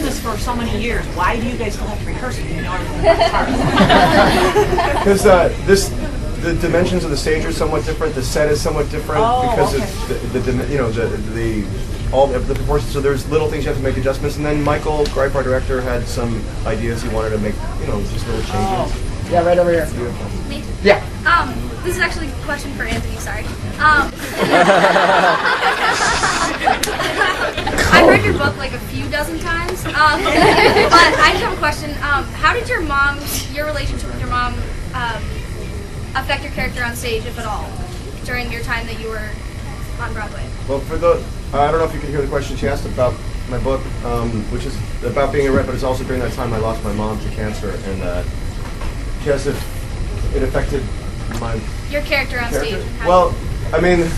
this for so many years. Why do you guys still have to rehearse it? You know everything about cars. Because the dimensions of the stage are somewhat different. The set is somewhat different because it's all the proportions. So there's little things you have to make adjustments. And then Michael Greif, our director, had some ideas he wanted to make. Just little changes. Yeah, right over here. Me? Yeah. This is actually a question for Anthony, sorry. I've read your book like a few dozen times, but I just have a question. How did your relationship with your mom, affect your character on stage, if at all, during your time that you were on Broadway? Well, I don't know if you can hear the question she asked about my book, which is about being a Rhett, but it's also during that time I lost my mom to cancer, and she asked if it affected your character on stage. Well, I mean,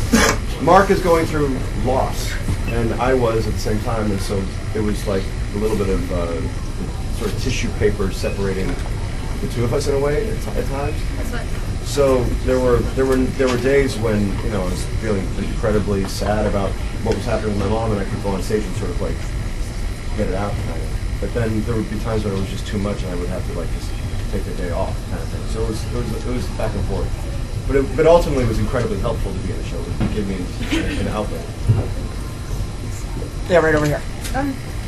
Mark is going through loss, and I was at the same time, and so it was like a little bit of sort of tissue paper separating the two of us in a way at times. That's what. So there were days when I was feeling incredibly sad about what was happening with my mom, and I could go on stage and sort of like get it out kind of. But then there would be times when it was just too much, and I would have to like just take the day off kind of thing. So it was back and forth. But ultimately it was incredibly helpful to be in the show. It gave me an outlet. Yeah, right over here.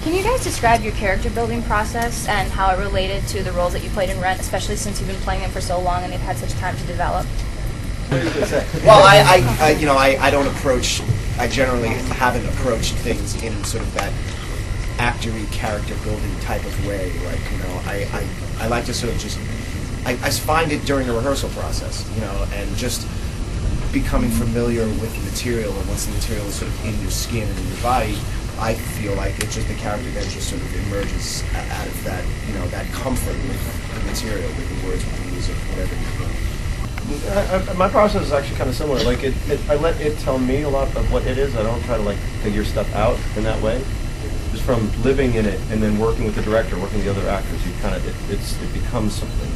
Can you guys describe your character building process and how it related to the roles that you played in Rent, especially since you've been playing them for so long and they've had such time to develop? Well, I don't approach. I generally haven't approached things in sort of that actory character building type of way. Like I like to sort of just. I find it during the rehearsal process, and just becoming familiar with the material, and once the material is sort of in your skin and in your body, I feel like it's just the character that just sort of emerges out of that, that comfort with the material, with the words, with the music, whatever you're doing. My process is actually kind of similar. Like I let it tell me a lot of what it is. I don't try to like figure stuff out in that way. Just from living in it and then working with the director, working with the other actors, you kind of it becomes something.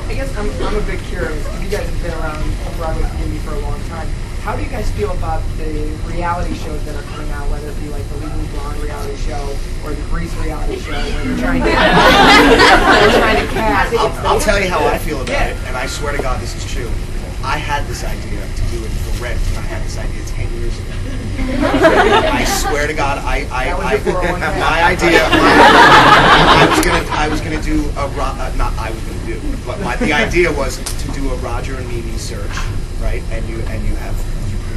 I guess I'm a bit curious. You guys have been around Broadway community for a long time. How do you guys feel about the reality shows that are coming out, whether it be like the Legally Blonde reality show or the Grease reality show, where they're trying to cast? I'll tell you how I feel about it, and I swear to God this is true. I had this idea to do it for Rent, and I had this idea 10 years ago. I swear to God, my idea. I was gonna do the idea was to do a Roger and Mimi search, right? And you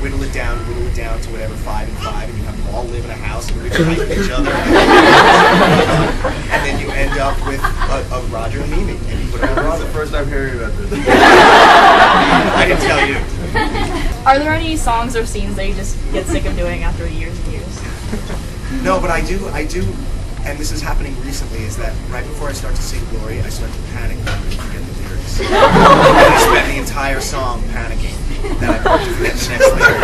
whittle it down to whatever 5 and 5, and you have them all live in a house and live with each other, and then you end up with a Roger and Mimi, and you put it on Broadway. This is the first I'm hearing about this. I didn't tell you. Are there any songs or scenes that you just get sick of doing after years and years? No, but I do, and this is happening recently, is that right before I start to sing Glory, I start to panic and forget the lyrics. And I spend the entire song panicking that I have to forget the next lyric.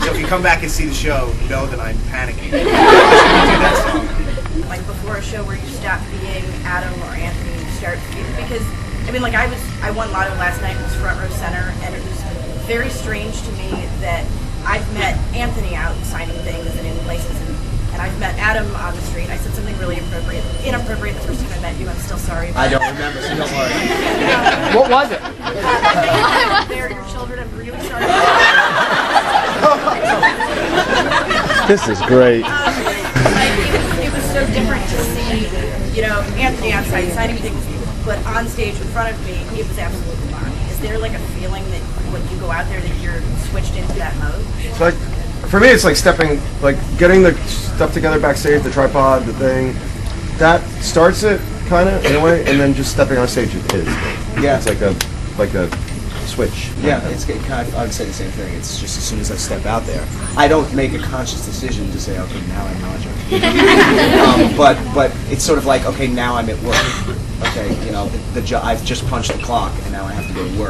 So if you come back and see the show, know that I'm panicking. Do that song. Like before a show where you stop being Adam or Anthony, you start because I won Lotto last night, it was front row center, and it was very strange to me that I've met Anthony out signing things and in places, and I've met Adam on the street. I said something really inappropriate the first time I met you. I'm still sorry. I don't remember, so don't worry. What was it? They're your children. I'm really sorry. This is great. It was so different to see, Anthony outside signing things, but on stage in front of me, it was absolutely fun. Is there like a feeling that when you go out there that you're switched into that mode? It's like, for me, it's like getting the stuff together backstage, the tripod, the thing. That starts it, kind of, in a way, and then just stepping on stage is. Yeah. It's like a switch. Yeah, I would say the same thing. It's just as soon as I step out there, I don't make a conscious decision to say, okay, now I'm Roger. But it's sort of like, okay, now I'm at work. Okay, I've just punched the clock, and now I have to go to work.